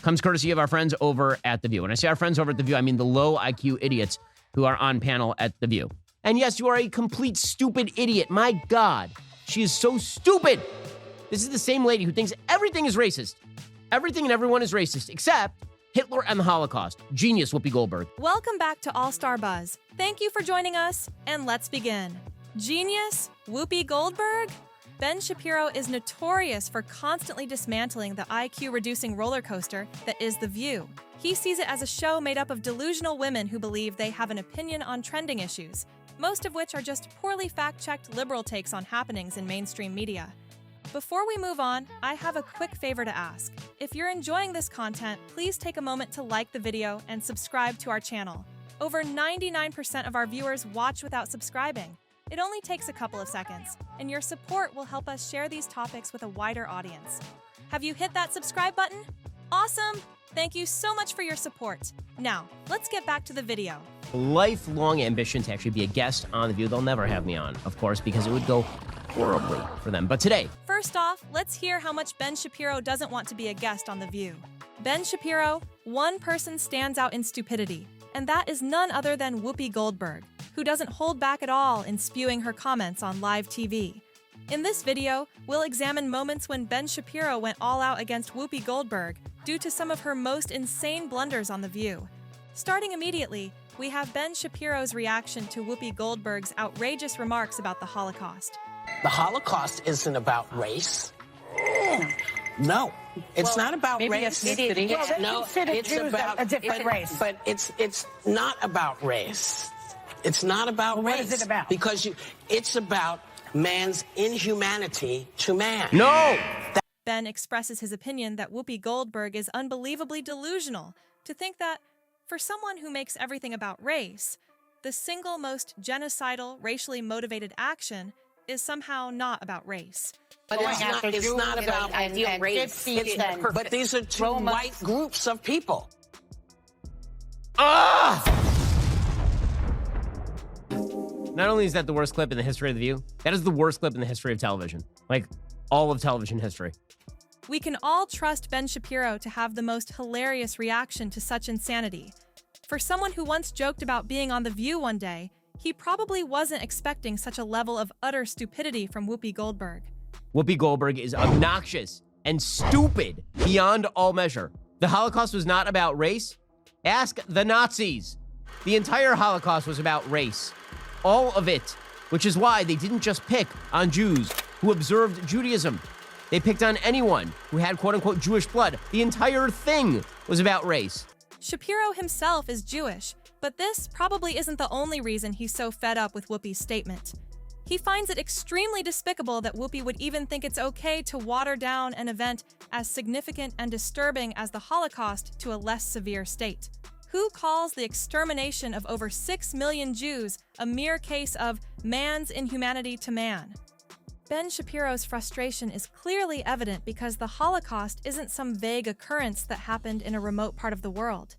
comes courtesy of our friends over at The View. When I say our friends over at The View, I mean the low IQ idiots who are on panel at The View. And yes, you are a complete stupid idiot. My God, she is so stupid. This is the same lady who thinks everything is racist. Everything and everyone is racist, except Hitler and the Holocaust. Genius, Whoopi Goldberg. Welcome back to All-Star Buzz. Thank you for joining us, and let's begin. Genius, Whoopi Goldberg? Ben Shapiro is notorious for constantly dismantling the IQ-reducing roller coaster that is The View. He sees it as a show made up of delusional women who believe they have an opinion on trending issues, most of which are just poorly fact-checked liberal takes on happenings in mainstream media. Before we move on, I have a quick favor to ask. If you're enjoying this content, please take a moment to like the video and subscribe to our channel. Over 99% of our viewers watch without subscribing. It only takes a couple of seconds, and your support will help us share these topics with a wider audience. Have you hit that subscribe button? Awesome! Thank you so much for your support. Now, let's get back to the video. Lifelong ambition to actually be a guest on The View. They'll never have me on, of course, because it would go horribly for them. But today... First off, let's hear how much Ben Shapiro doesn't want to be a guest on The View. Ben Shapiro, one person stands out in stupidity, and that is none other than Whoopi Goldberg, who doesn't hold back at all in spewing her comments on live TV. In this video, we'll examine moments when Ben Shapiro went all out against Whoopi Goldberg due to some of her most insane blunders on The View. Starting immediately, we have Ben Shapiro's reaction to Whoopi Goldberg's outrageous remarks about the Holocaust. The Holocaust isn't about race. No, it's not about race. No, it's about a different race. But it's not about race. It's not about race. What is it about? Because it's about man's inhumanity to man. No! Ben expresses his opinion that Whoopi Goldberg is unbelievably delusional to think that, for someone who makes everything about race, the single most genocidal, racially motivated action is somehow not about race. But it's not about race. But these are two white groups of people. Ah! Not only is that the worst clip in the history of The View, that is the worst clip in the history of television. Like, all of television history. We can all trust Ben Shapiro to have the most hilarious reaction to such insanity. For someone who once joked about being on The View one day, he probably wasn't expecting such a level of utter stupidity from Whoopi Goldberg. Whoopi Goldberg is obnoxious and stupid beyond all measure. The Holocaust was not about race. Ask the Nazis. The entire Holocaust was about race. All of it, which is why they didn't just pick on Jews who observed Judaism. They picked on anyone who had quote-unquote Jewish blood. The entire thing was about race. Shapiro himself is Jewish, but this probably isn't the only reason he's so fed up with Whoopi's statement. He finds it extremely despicable that Whoopi would even think it's okay to water down an event as significant and disturbing as the Holocaust to a less severe state. Who calls the extermination of over 6 million Jews a mere case of man's inhumanity to man? Ben Shapiro's frustration is clearly evident because the Holocaust isn't some vague occurrence that happened in a remote part of the world.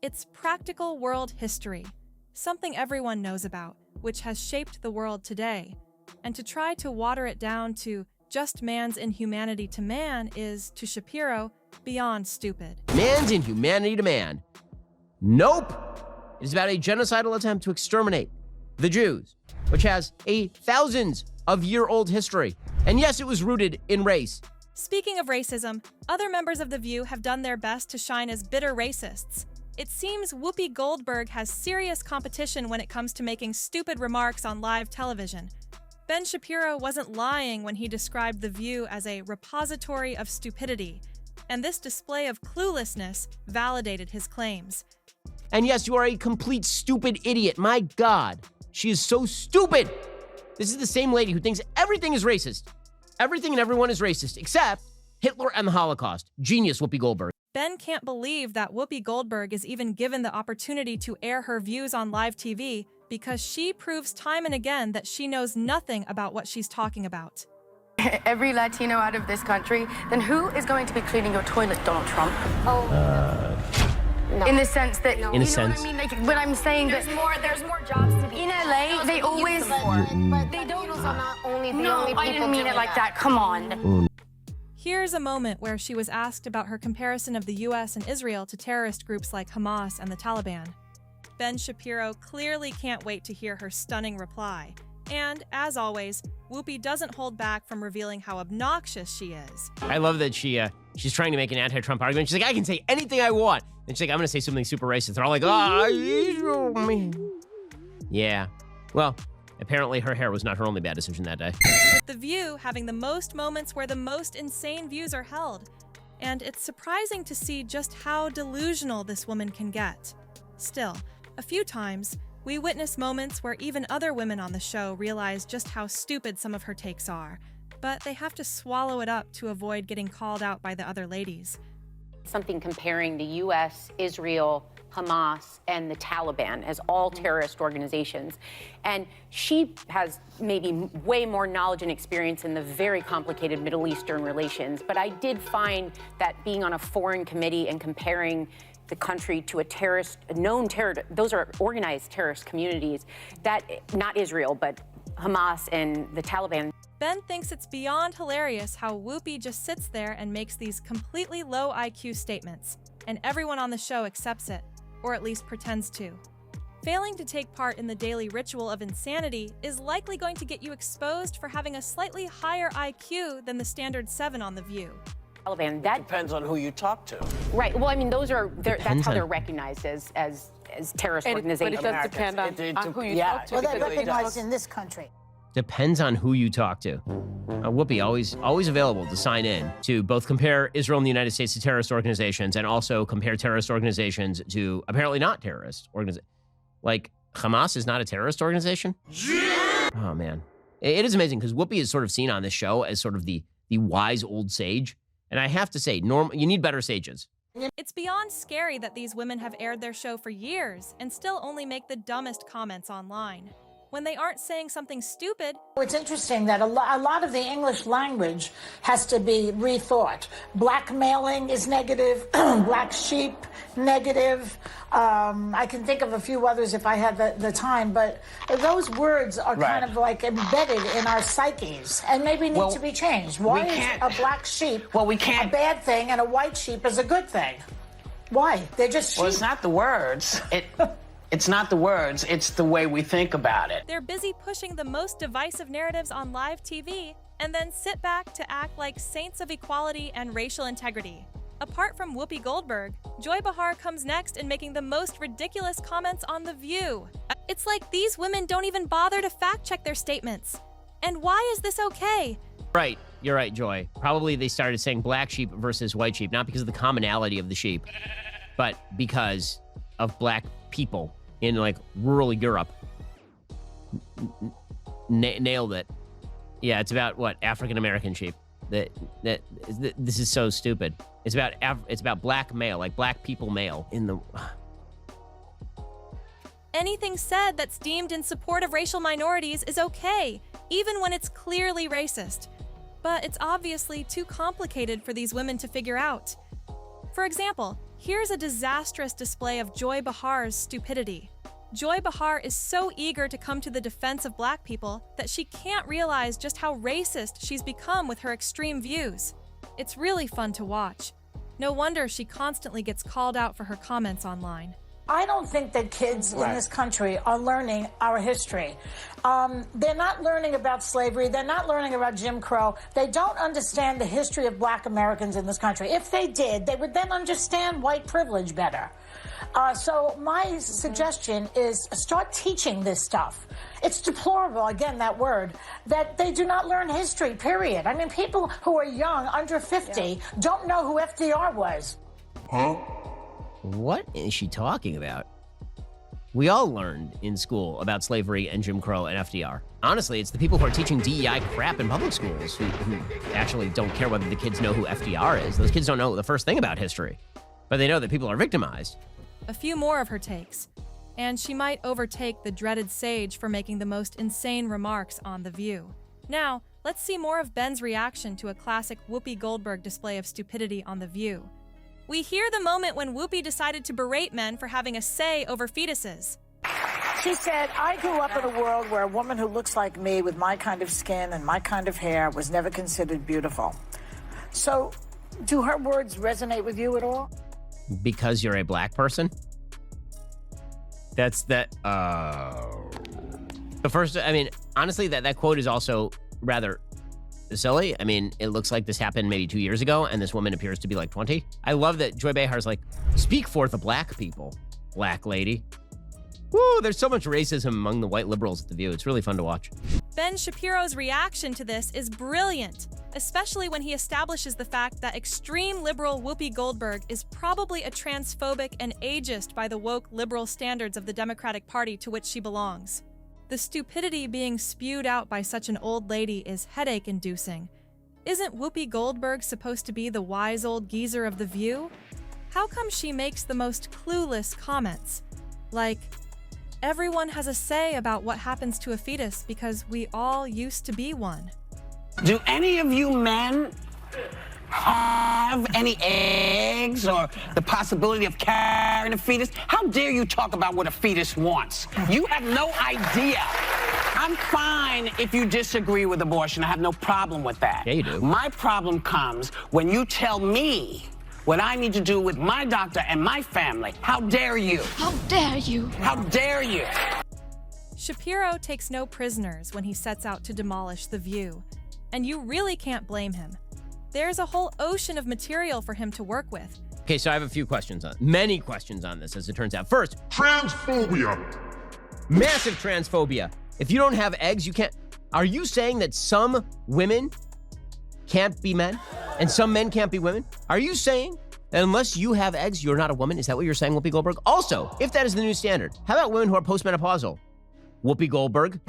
It's practical world history, something everyone knows about, which has shaped the world today. And to try to water it down to just man's inhumanity to man is, to Shapiro, beyond stupid. Man's inhumanity to man. Nope! It is about a genocidal attempt to exterminate the Jews, which has a thousands-of-year-old history. And yes, it was rooted in race. Speaking of racism, other members of The View have done their best to shine as bitter racists. It seems Whoopi Goldberg has serious competition when it comes to making stupid remarks on live television. Ben Shapiro wasn't lying when he described The View as a repository of stupidity, and this display of cluelessness validated his claims. And yes, you are a complete stupid idiot. My God, she is so stupid. This is the same lady who thinks everything is racist. Everything and everyone is racist, except Hitler and the Holocaust. Genius, Whoopi Goldberg. Ben can't believe that Whoopi Goldberg is even given the opportunity to air her views on live TV because she proves time and again that she knows nothing about what she's talking about. Every Latino out of this country, then who is going to be cleaning your toilet, Donald Trump? No. In the sense that, In a sense. what I mean? Like, when I'm saying There's more jobs to be in LA, they always... But they don't. Are not only the only people I didn't mean doing it like that. Come on. Here's a moment where she was asked about her comparison of the US and Israel to terrorist groups like Hamas and the Taliban. Ben Shapiro clearly can't wait to hear her stunning reply. And, as always, Whoopi doesn't hold back from revealing how obnoxious she is. I love that she's trying to make an anti-Trump argument. She's like, I can say anything I want. And she's like, I'm going to say something super racist. They're all like, yeah. Well, apparently her hair was not her only bad decision that day. With The View having the most moments where the most insane views are held. And it's surprising to see just how delusional this woman can get. Still, a few times, we witness moments where even other women on the show realize just how stupid some of her takes are, but they have to swallow it up to avoid getting called out by the other ladies. Something comparing the U.S., Israel, Hamas, and the Taliban as all terrorist organizations. And she has maybe way more knowledge and experience in the very complicated Middle Eastern relations. But I did find that being on a foreign committee and comparing the country to a known terror, those are organized terrorist communities, that, not Israel, but Hamas and the Taliban. Ben thinks it's beyond hilarious how Whoopi just sits there and makes these completely low IQ statements, and everyone on the show accepts it, or at least pretends to. Failing to take part in the daily ritual of insanity is likely going to get you exposed for having a slightly higher IQ than the standard 7 on The View. Taliban, that depends on who you talk to. Right. Well, I mean, that's how they're recognized as terrorist organizations. But it does depend on who you talk to. Well, they're recognized in this country. Depends on who you talk to. Whoopi, always available to sign in to both compare Israel and the United States to terrorist organizations and also compare terrorist organizations to apparently not terrorist organizations. Like, Hamas is not a terrorist organization? Oh, man. It is amazing because Whoopi is sort of seen on this show as sort of the wise old sage. And I have to say, you need better sages. It's beyond scary that these women have aired their show for years and still only make the dumbest comments online. When they aren't saying something stupid. It's interesting that a lot of the English language has to be rethought. Blackmailing is negative, black sheep, negative. I can think of a few others if I had the time, but those words are kind of like embedded in our psyches and maybe need to be changed. Why is a black sheep a bad thing and a white sheep is a good thing? Why? They're just sheep. Well, it's not the words. It's not the words, it's the way we think about it. They're busy pushing the most divisive narratives on live TV and then sit back to act like saints of equality and racial integrity. Apart from Whoopi Goldberg, Joy Behar comes next in making the most ridiculous comments on The View. It's like these women don't even bother to fact-check their statements. And why is this okay? Right, you're right, Joy. Probably they started saying black sheep versus white sheep, not because of the commonality of the sheep, but because of black people in like rural Europe. Nailed it. Yeah, it's about what? African American sheep. This is so stupid. It's about black male, like black people male in the. Anything said that's deemed in support of racial minorities is okay, even when it's clearly racist. But it's obviously too complicated for these women to figure out. For example, here's a disastrous display of Joy Behar's stupidity. Joy Behar is so eager to come to the defense of black people that she can't realize just how racist she's become with her extreme views. It's really fun to watch. No wonder she constantly gets called out for her comments online. I don't think that kids in this country are learning our history. They're not learning about slavery. They're not learning about Jim Crow. They don't understand the history of black Americans in this country. If they did, they would then understand white privilege better. So my suggestion is start teaching this stuff. It's deplorable, again, that word, that they do not learn history, period. I mean, people who are young, under 50, don't know who FDR was. Huh? What is she talking about? We all learned in school about slavery and Jim Crow and FDR. Honestly, it's the people who are teaching DEI crap in public schools who actually don't care whether the kids know who FDR is. Those kids don't know the first thing about history, but they know that people are victimized. A few more of her takes, and she might overtake the dreaded sage for making the most insane remarks on The View. Now, let's see more of Ben's reaction to a classic Whoopi Goldberg display of stupidity on The View. We hear the moment when Whoopi decided to berate men for having a say over fetuses. She said, I grew up in a world where a woman who looks like me with my kind of skin and my kind of hair was never considered beautiful. So, do her words resonate with you at all? Because you're a black person? That's that. The first, I mean, honestly, that quote is also rather silly. I mean, it looks like this happened maybe 2 years ago, and this woman appears to be like 20. I love that Joy Behar's like, speak for the black people, black lady. Woo, there's so much racism among the white liberals at The View. It's really fun to watch. Ben Shapiro's reaction to this is brilliant, especially when he establishes the fact that extreme liberal Whoopi Goldberg is probably a transphobic and ageist by the woke liberal standards of the Democratic Party to which she belongs. The stupidity being spewed out by such an old lady is headache-inducing. Isn't Whoopi Goldberg supposed to be the wise old geezer of The View? How come she makes the most clueless comments? Like, everyone has a say about what happens to a fetus because we all used to be one. Do any of you men have any eggs or the possibility of carrying a fetus? How dare you talk about what a fetus wants? You have no idea. I'm fine if you disagree with abortion. I have no problem with that. Yeah, you do. My problem comes when you tell me what I need to do with my doctor and my family. How dare you? How dare you? How dare you? Shapiro takes no prisoners when he sets out to demolish The View, and you really can't blame him. There's a whole ocean of material for him to work with. Okay, so I have a few questions many questions on this, as it turns out. First, transphobia. Massive transphobia. If you don't have eggs, you can't. Are you saying that some women can't be men and some men can't be women? Are you saying that unless you have eggs, you're not a woman? Is that what you're saying, Whoopi Goldberg? Also, if that is the new standard, how about women who are postmenopausal? Whoopi Goldberg?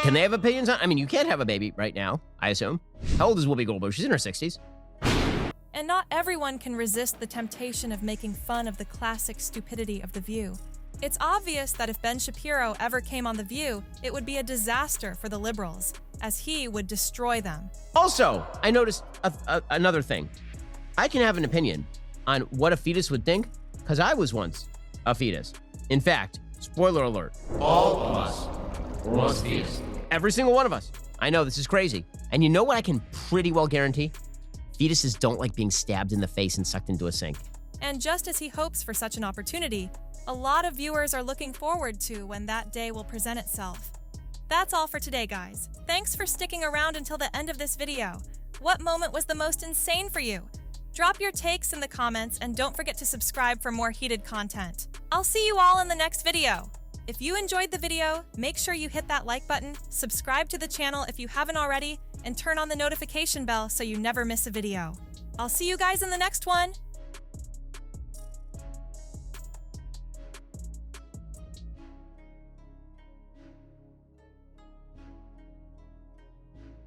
Can they have opinions on? I mean, you can't have a baby right now, I assume. How old is Whoopi Goldberg? She's in her 60s. And not everyone can resist the temptation of making fun of the classic stupidity of The View. It's obvious that if Ben Shapiro ever came on The View, it would be a disaster for the liberals, as he would destroy them. Also, I noticed another thing. I can have an opinion on what a fetus would think, because I was once a fetus. In fact, spoiler alert, all of us were once fetus. Every single one of us. I know, this is crazy. And you know what I can pretty well guarantee? Fetuses don't like being stabbed in the face and sucked into a sink. And just as he hopes for such an opportunity, a lot of viewers are looking forward to when that day will present itself. That's all for today, guys. Thanks for sticking around until the end of this video. What moment was the most insane for you? Drop your takes in the comments and don't forget to subscribe for more heated content. I'll see you all in the next video. If you enjoyed the video, make sure you hit that like button, subscribe to the channel if you haven't already, and turn on the notification bell so you never miss a video. I'll see you guys in the next one.